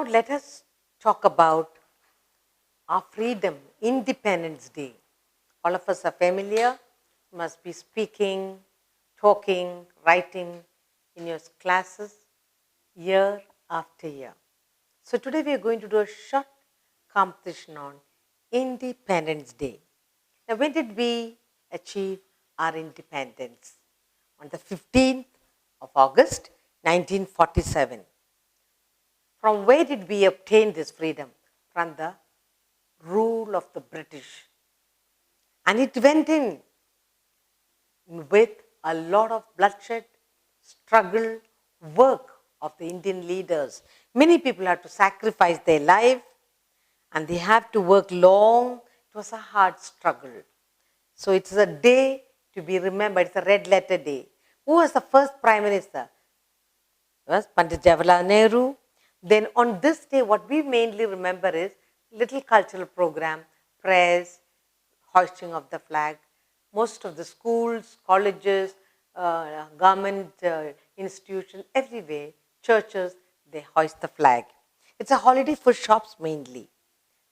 Now let us talk about our freedom, Independence Day. All of us are familiar, must be speaking, talking, writing in your classes year after year. So today we are going to do a short competition on Independence Day. Now when did we achieve our independence? On the 15th of August, 1947. From where did we obtain this freedom? From the rule of the British. And it went in with a lot of bloodshed, struggle, work of the Indian leaders. Many people had to sacrifice their life and they have to work long. It was a hard struggle. So it's a day to be remembered. It's a red letter day. Who was the first Prime Minister? It was Pandit Jawaharlal Nehru. Then on this day, what we mainly remember is little cultural program, prayers, hoisting of the flag. Most of the schools, colleges, government institutions, everywhere, churches, they hoist the flag. It's a holiday for shops mainly.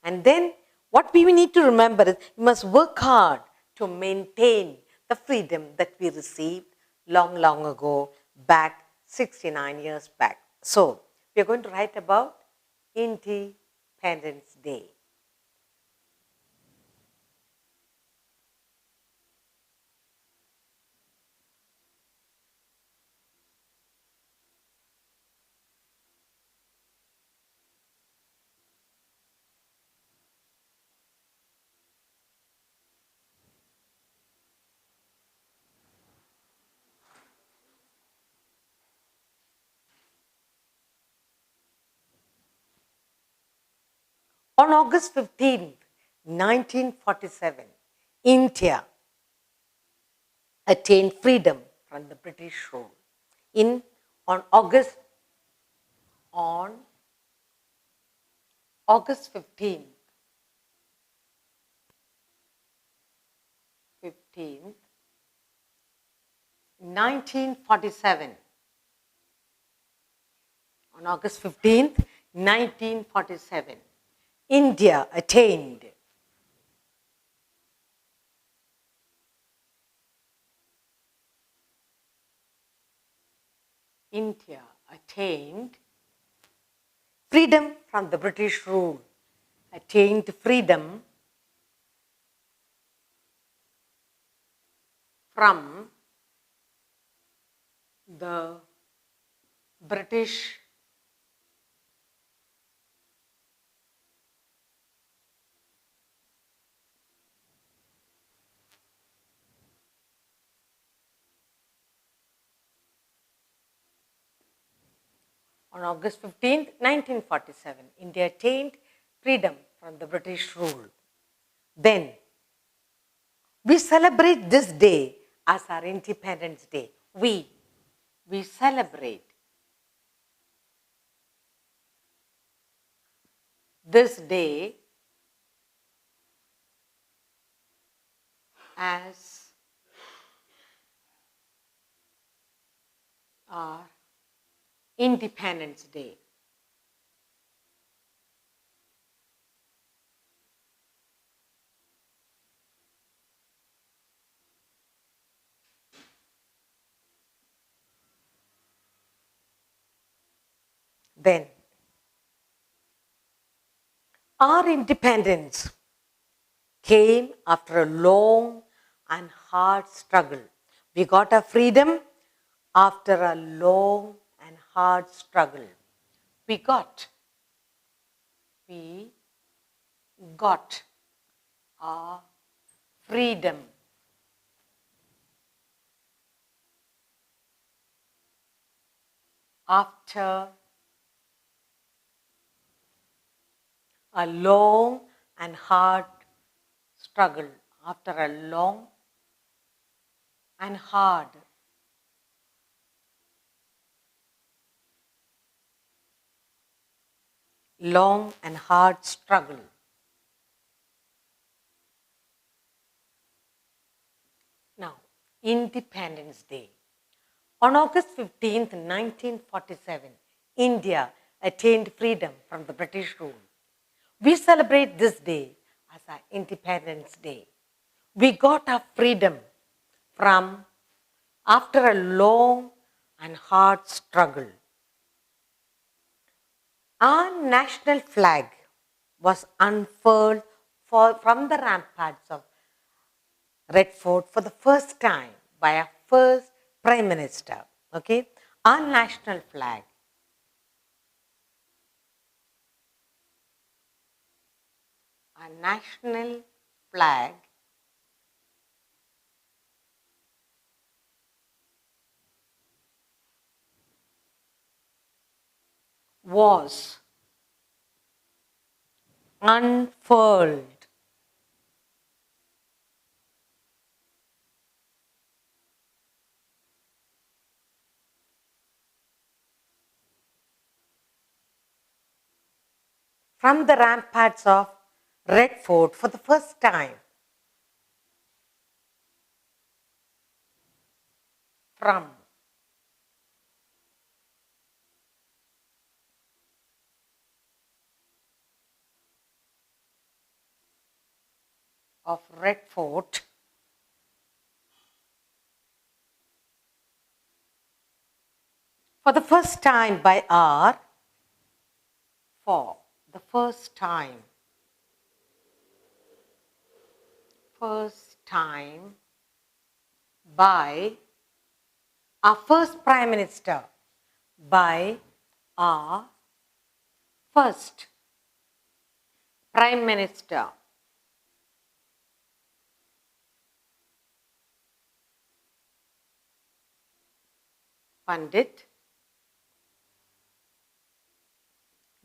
And then what we need to remember is we must work hard to maintain the freedom that we received long, long ago, back 69 years back. So we are going to write about Independence Day. On August 15th, 1947, India attained freedom from the British rule. On August 15th, 1947. On August 15th, 1947, India attained freedom from the British rule, attained freedom from the British on August 15th, 1947, India attained freedom from the British rule. Then we celebrate this day as our Independence Day. We celebrate this day as our Independence Day. Then our independence came after a long and hard struggle. We got our freedom after a long and hard struggle. We got our freedom after a long and hard struggle, after a long and hard struggle. Now, Independence Day. On August 15th, 1947, India attained freedom from the British rule. We celebrate this day as our Independence Day. We got our freedom from after a long and hard struggle. Our national flag was unfurled from the ramparts of Red Fort for the first time by our first Prime Minister. Okay, our national flag. Our national flag was unfurled from the ramparts of Red Fort for the first time. From of Red Fort for the first time by our for the first time by our first Prime Minister, by our first Prime Minister, Pandit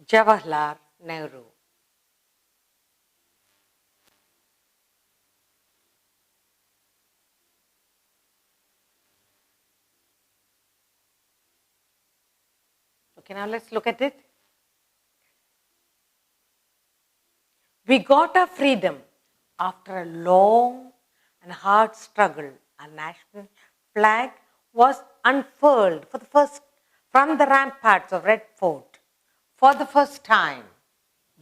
Jawaharlal Nehru. Okay, now let's look at it. We got our freedom after a long and hard struggle. Our national flag was unfurled from the ramparts of Red Fort for the first time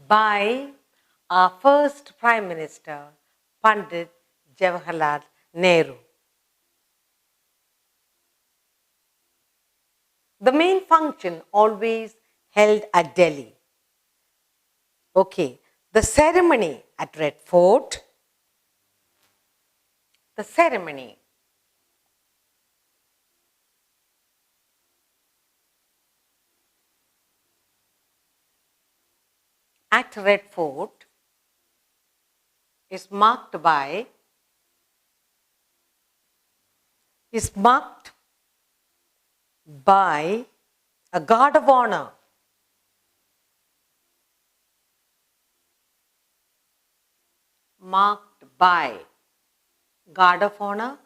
by our first Prime Minister, Pandit Jawaharlal Nehru. The main function always held at Delhi. Okay, the ceremony at Red Fort, the ceremony at Red Fort is marked by a guard of honor. Marked by guard of honor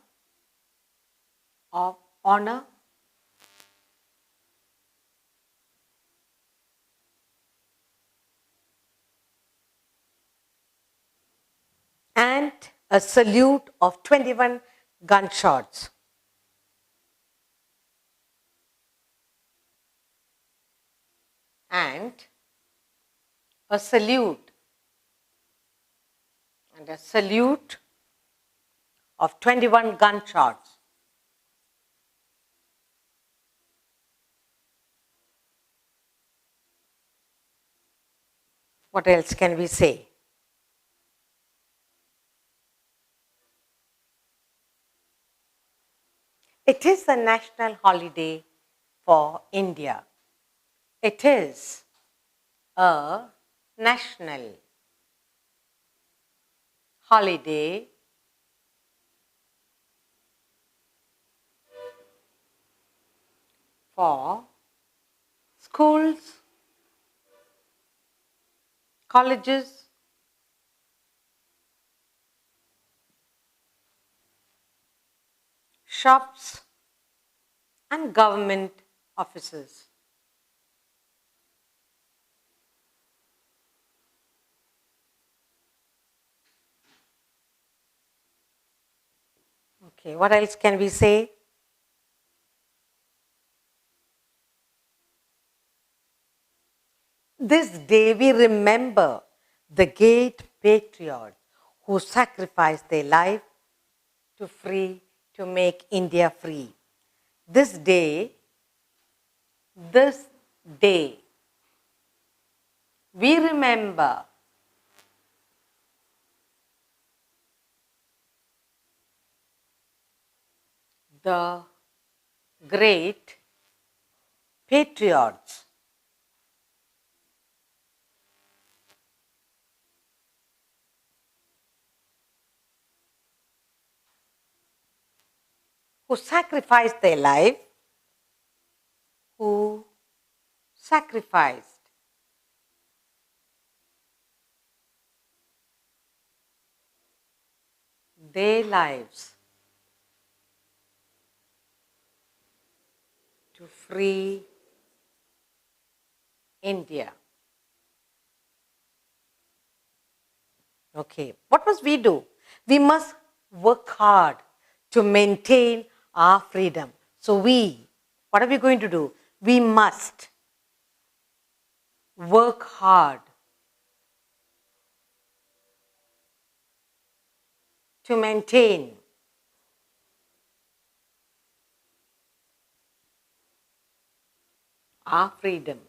and a salute of 21 gunshots. And a salute of 21 gunshots. What else can we say? It is a national holiday for India. It is a national holiday for schools, colleges, shops, and government offices. Okay, what else can we say? This day we remember the great patriots who sacrificed their life to make India free. This day, we remember the great patriots who sacrificed their life, who sacrificed their lives to free India. Okay, what must we do? We must work hard to maintain our freedom. So what are we going to do? We must work hard to maintain our freedom.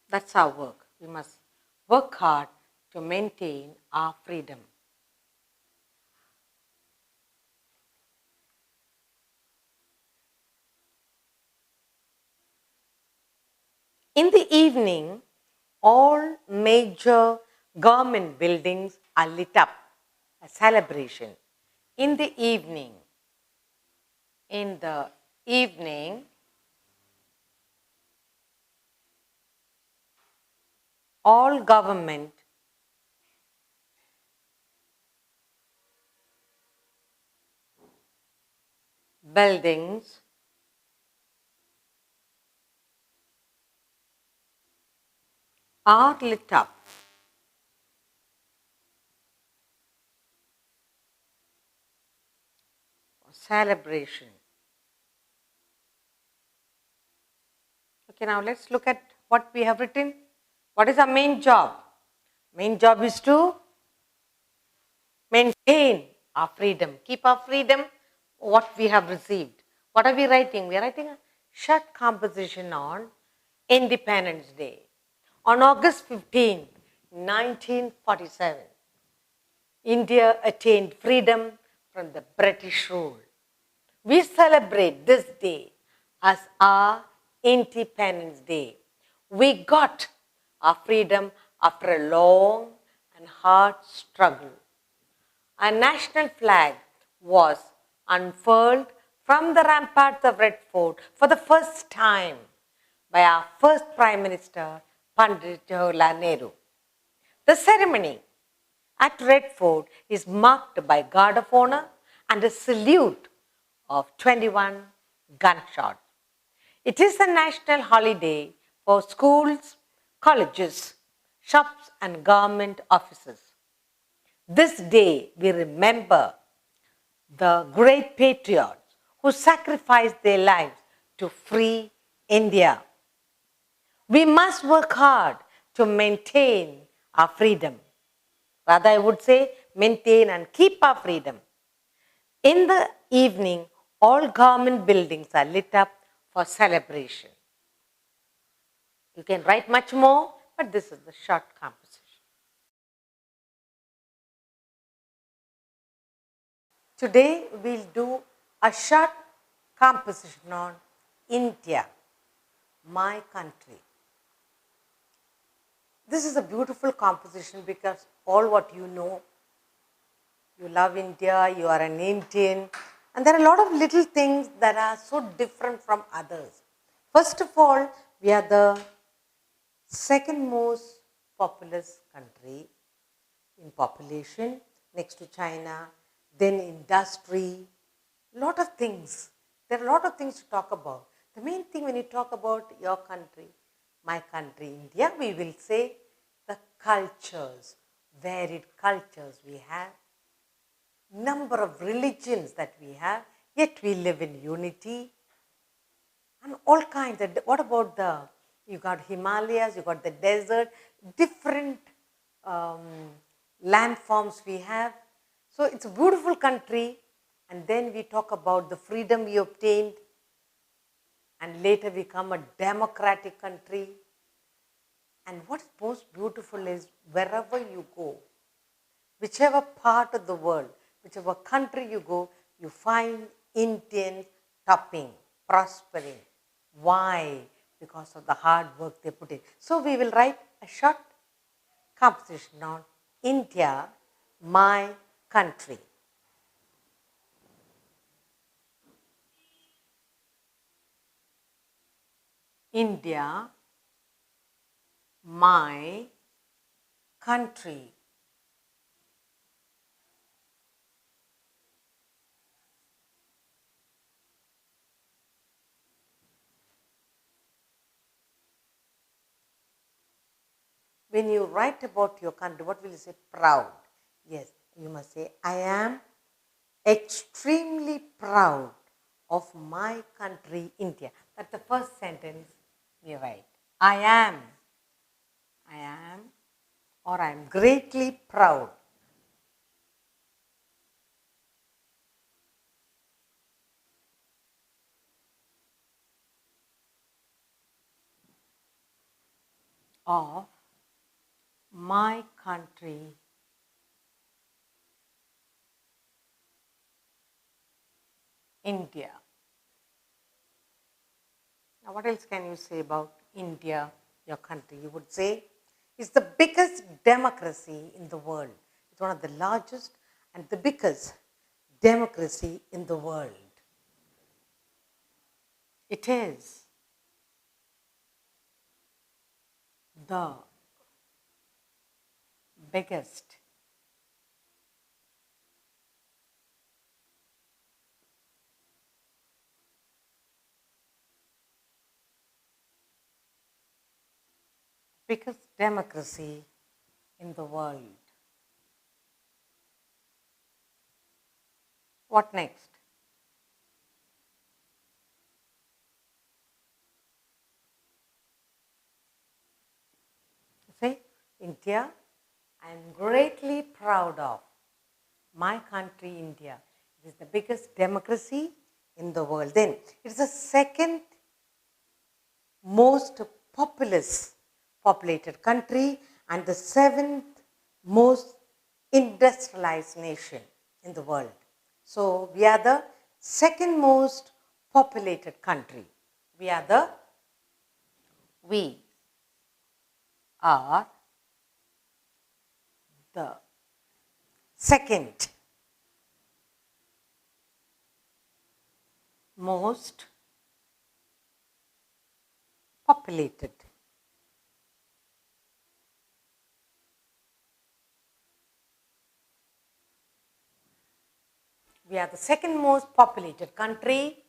That's our work. We must work hard to maintain our freedom. In the evening, all major government buildings are lit up, a celebration. In the evening, all government buildings are lit up. Celebration. Okay, now let's look at what we have written. What is our main job? Main job is to maintain our freedom, keep our freedom, what we have received. What are we writing? We are writing a short composition on Independence Day. On August 15, 1947, India attained freedom from the British rule. We celebrate this day as our Independence Day. We got our freedom after a long and hard struggle. Our national flag was unfurled from the ramparts of Red Fort for the first time by our first Prime Minister, Pandit Jawaharlal Nehru. The ceremony at Red Fort is marked by guard of honor and a salute of 21 gunshots. It is a national holiday for schools, colleges, shops and government offices. This day we remember the great patriots who sacrificed their lives to free India. We must work hard to maintain our freedom. Rather, I would say maintain and keep our freedom. In the evening, all government buildings are lit up for celebration. You can write much more, but this is the short composition. Today, we'll do a short composition on India, my country. This is a beautiful composition because all what you know, you love India, you are an Indian, and there are a lot of little things that are so different from others. First of all, we are the second most populous country in population, next to China, then industry, lot of things. There are a lot of things to talk about. The main thing when you talk about your country, my country, India, we will say the cultures, varied cultures we have, number of religions that we have, yet we live in unity. and all kinds. What about you got Himalayas, you got the desert, different landforms we have. So it's a beautiful country, and then we talk about the freedom we obtained, and later we become a democratic country. And what's most beautiful is wherever you go, whichever part of the world, whichever country you go, you find Indians topping, prospering. Why? Because of the hard work they put in. So we will write a short composition on India, my country. India, my country. When you write about your country, what will you say? Proud. Yes, you must say, I am extremely proud of my country, India. That's the first sentence we write. I am, or I am greatly proud of my country, India. Now, what else can you say about India, your country? You would say it's the biggest democracy in the world. It's one of the largest and the biggest democracy in the world. It is the biggest democracy in the world. What next? Say, India, I am greatly proud of my country, India. It is the biggest democracy in the world. Then it is the second most populated country and the seventh most industrialized nation in the world. So we are the second most populated country. We are the second most populated. We are the second most populated country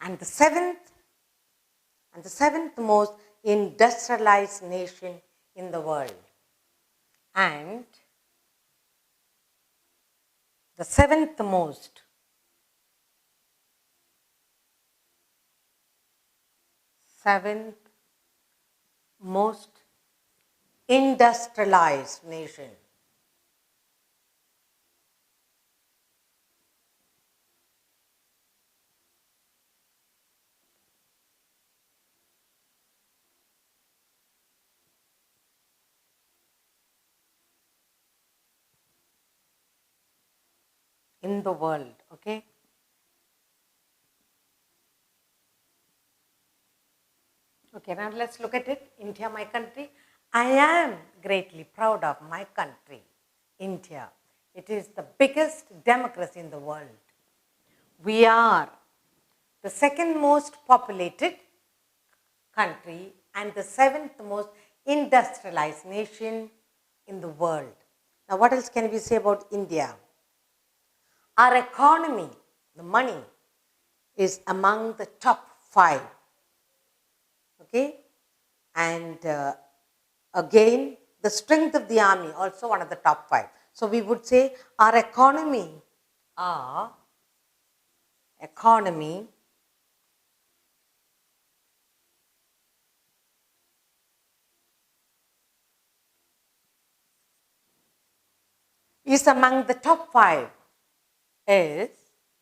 and the seventh most industrialized nation in the world. And the seventh most industrialized nation. In the world, okay? Okay, now let's look at it. India, my country. I am greatly proud of my country, India. It is the biggest democracy in the world. We are the second most populated country and the seventh most industrialized nation in the world. Now, what else can we say about India? Our economy, the money, is among the top 5. Okay? And again, the strength of the army, also one of the top 5. So we would say our economy are economy is among the top 5, is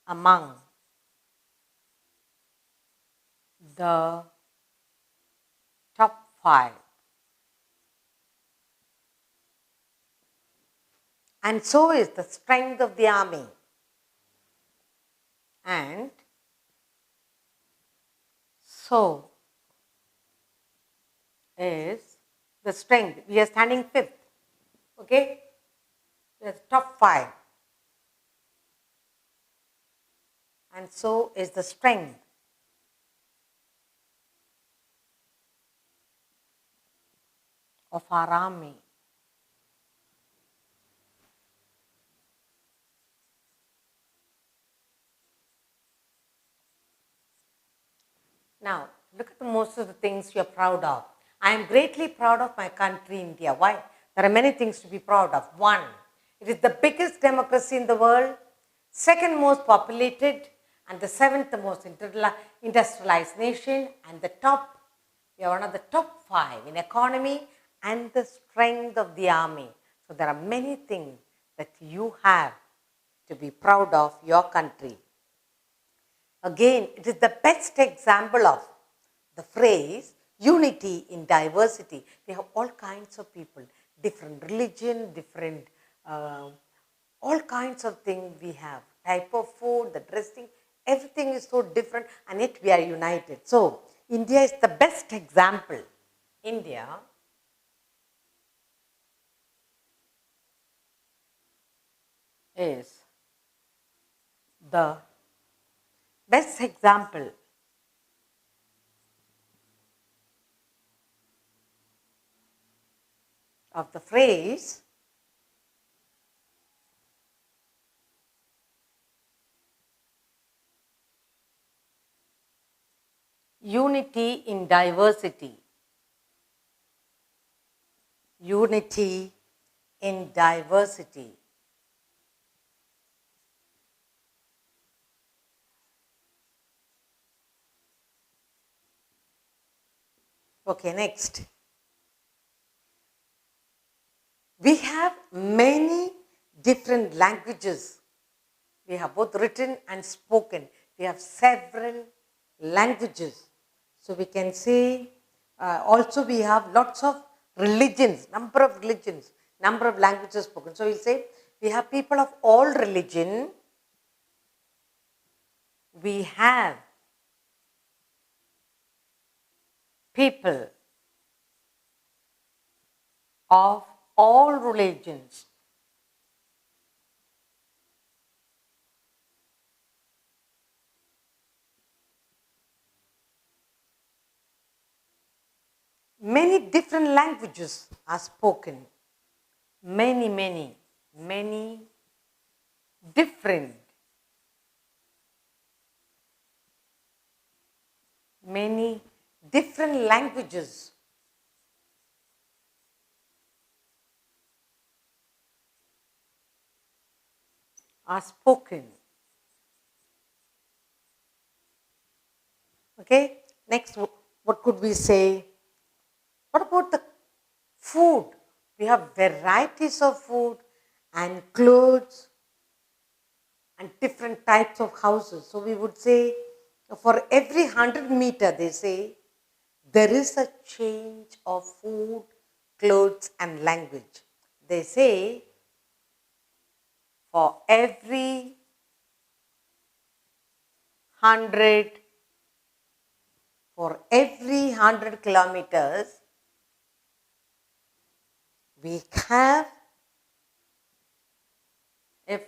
among the top 5. And so is the strength of the army. And so is the strength. We are standing 5th. Okay? The top 5. And so is the strength of our army. Now, look at most of the things you are proud of. I am greatly proud of my country, India. Why? There are many things to be proud of. 1, it is the biggest democracy in the world, 2nd most populated, and the 7th most industrialized nation, and the top, we are one of the top 5 in economy and the strength of the army. So there are many things that you have to be proud of your country. Again, it is the best example of the phrase unity in diversity. We have all kinds of people, different religion, different, all kinds of things we have. Type of food, the dressing, everything is so different, and yet we are united. So, India is the best example. India is the best example of the phrase unity in diversity. Unity in diversity. Okay, next. We have many different languages. We have both written and spoken. We have several languages. So we can say, also we have lots of religions, number of religions, number of languages spoken. So we'll say, we have people of all religion. We have people of all religions. Many different languages are spoken. Many different. Many different languages are spoken. Okay, next, what could we say? What about the food? We have varieties of food and clothes and different types of houses. So we would say, for every 100 meter, they say, there is a change of food, clothes, and language. They say, for every 100 kilometers, we have,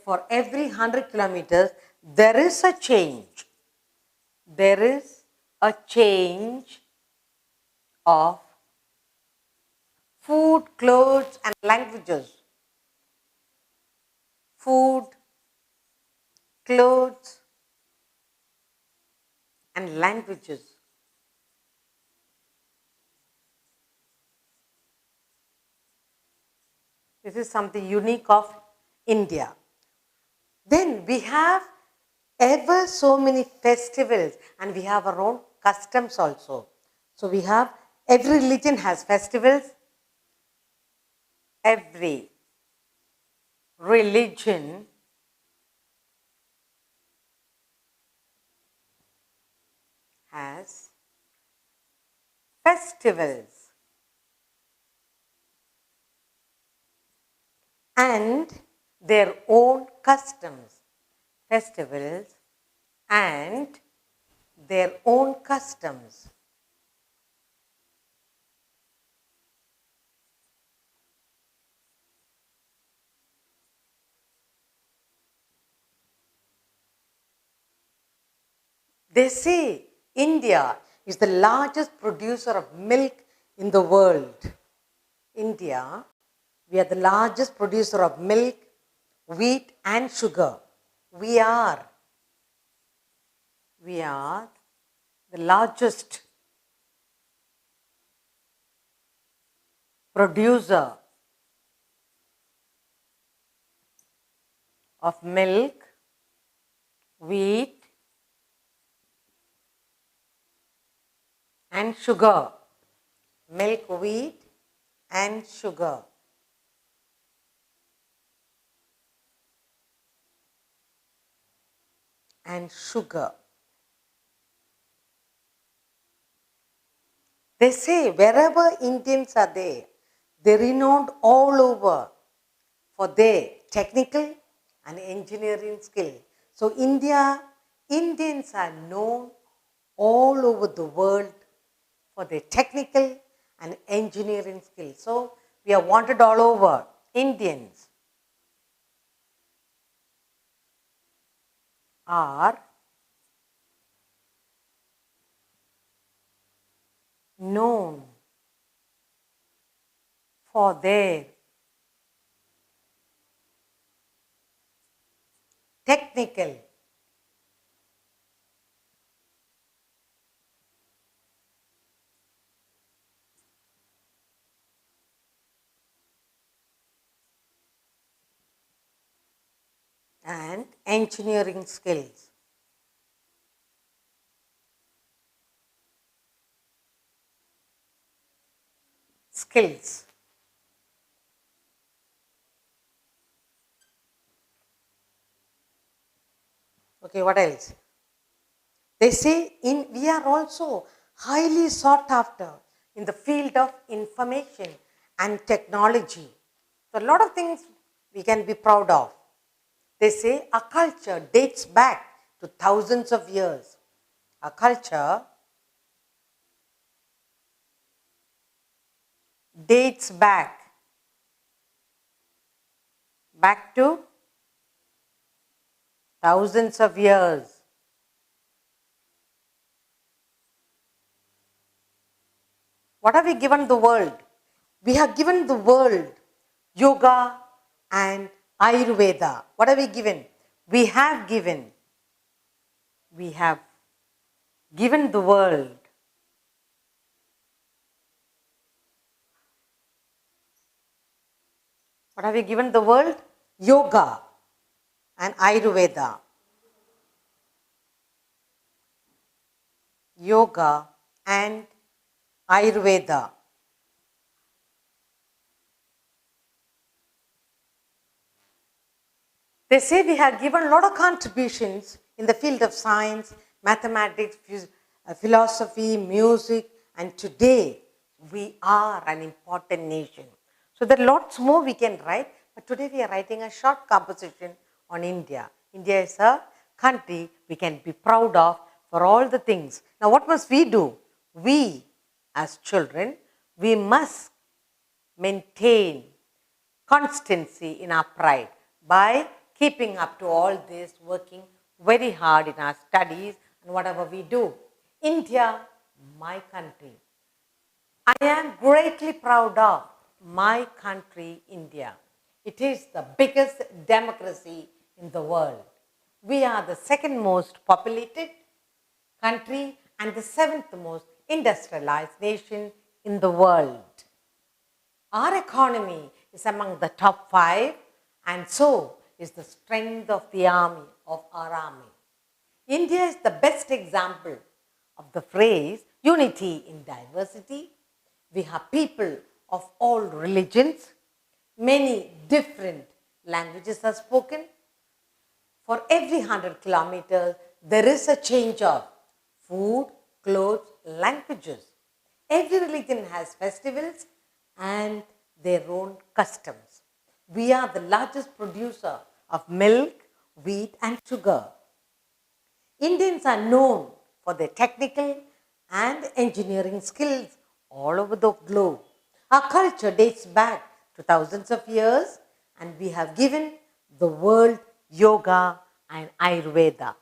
for every 100 kilometers, there is a change. There is a change of food, clothes, and languages. Food, clothes, and languages. This is something unique of India. Then we have ever so many festivals, and we have our own customs also. So we have, every religion has festivals. Every religion has festivals and their own customs. Festivals and their own customs. They say India is the largest producer of milk in the world. India, we are the largest producer of milk, wheat and sugar. We are the largest producer of milk, wheat and sugar. Milk, wheat and sugar. And sugar. They say wherever Indians are there, they're renowned all over for their technical and engineering skill. So Indians are known all over the world for their technical and engineering skills. So we are wanted all over. Indians are known for their technical and engineering skills. Skills. Okay, what else? They say we are also highly sought after in the field of information and technology. So a lot of things we can be proud of. They say our culture dates back to thousands of years. Our culture dates back to thousands of years. What have we given the world? We have given the world yoga and Ayurveda. What have we given? We have given the world what have we given the world? Yoga and Ayurveda. Yoga and Ayurveda. They say we have given a lot of contributions in the field of science, mathematics, philosophy, music, and today we are an important nation. So there are lots more we can write, but today we are writing a short composition on India. India is a country we can be proud of for all the things. Now what must we do? We as children, we must maintain constancy in our pride by keeping up to all this, working very hard in our studies and whatever we do. India, my country. I am greatly proud of my country, India. It is the biggest democracy in the world. We are the second most populated country and the seventh most industrialized nation in the world. Our economy is among the top 5, and so is the strength of the army, of our army. India is the best example of the phrase unity in diversity. We have people of all religions, many different languages are spoken. For every 100 kilometers, there is a change of food, clothes, languages. Every religion has festivals and their own customs. We are the largest producer of milk, wheat, and sugar. Indians are known for their technical and engineering skills all over the globe. Our culture dates back to thousands of years, and we have given the world yoga and Ayurveda.